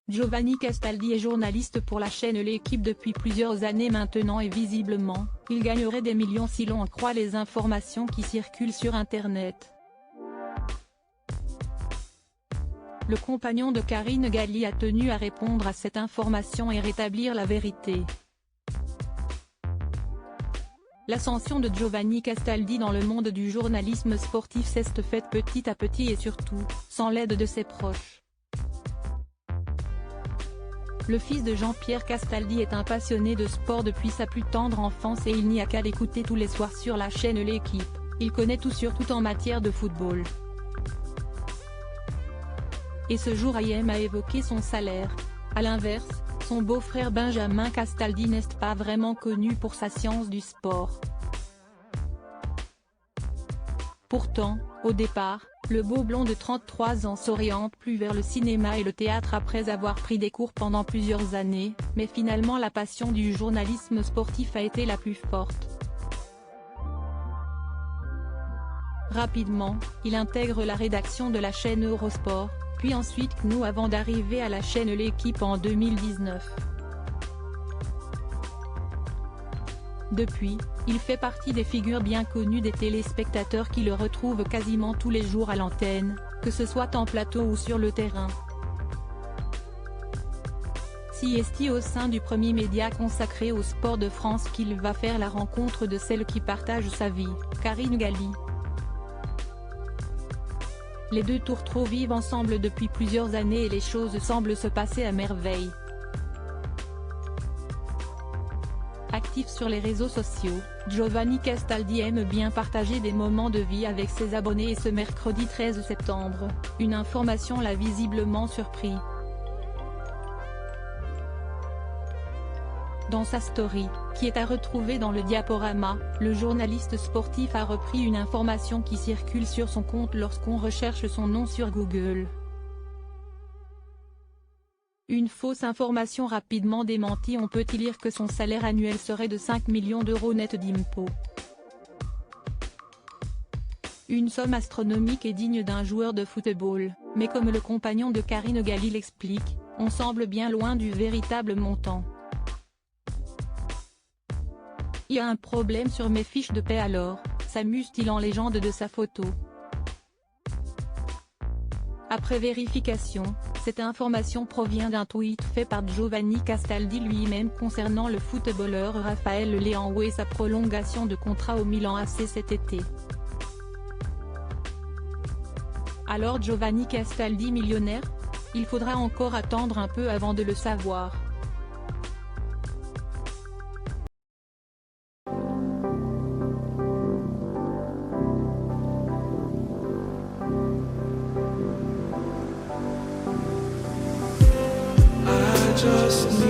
Giovanni Castaldi est journaliste pour la chaîne L'Équipe depuis plusieurs années maintenant et visiblement, il gagnerait des millions si l'on en croit les informations qui circulent sur Internet. Le compagnon de Karine Galli a tenu à répondre à cette information et rétablir la vérité. L'ascension de Giovanni Castaldi dans le monde du journalisme sportif s'est faite petit à petit et surtout, sans l'aide de ses proches. Le fils de Jean-Pierre Castaldi est un passionné de sport depuis sa plus tendre enfance et il n'y a qu'à l'écouter tous les soirs sur la chaîne L'Équipe, il connaît tout sur tout en matière de football. Et ce jour IM a évoqué son salaire. A l'inverse, son beau-frère Benjamin Castaldi n'est pas vraiment connu pour sa science du sport. Pourtant, au départ, le beau blond de 33 ans s'oriente plus vers le cinéma et le théâtre après avoir pris des cours pendant plusieurs années, mais finalement la passion du journalisme sportif a été la plus forte. Rapidement, il intègre la rédaction de la chaîne Eurosport, puis ensuite CNOU avant d'arriver à la chaîne L'Équipe en 2019. Depuis, il fait partie des figures bien connues des téléspectateurs qui le retrouvent quasiment tous les jours à l'antenne, que ce soit en plateau ou sur le terrain. Si est au sein du premier média consacré au sport de France qu'il va faire la rencontre de celle qui partage sa vie, Karine Galli. Les deux tourtereaux vivent ensemble depuis plusieurs années et les choses semblent se passer à merveille. Actif sur les réseaux sociaux, Giovanni Castaldi aime bien partager des moments de vie avec ses abonnés et ce mercredi 13 septembre, une information l'a visiblement surpris. Dans sa story, qui est à retrouver dans le diaporama, le journaliste sportif a repris une information qui circule sur son compte lorsqu'on recherche son nom sur Google. Une fausse information rapidement démentie, on peut y lire que son salaire annuel serait de 5 millions d'euros net d'impôts. Une somme astronomique et digne d'un joueur de football, mais comme le compagnon de Karine Galli l'explique, on semble bien loin du véritable montant. Il y a un problème sur mes fiches de paie alors, s'amuse-t-il en légende de sa photo. Après vérification, cette information provient d'un tweet fait par Giovanni Castaldi lui-même concernant le footballeur Raphaël Leão et sa prolongation de contrat au Milan AC cet été. Alors Giovanni Castaldi millionnaire? Il faudra encore attendre un peu avant de le savoir. Just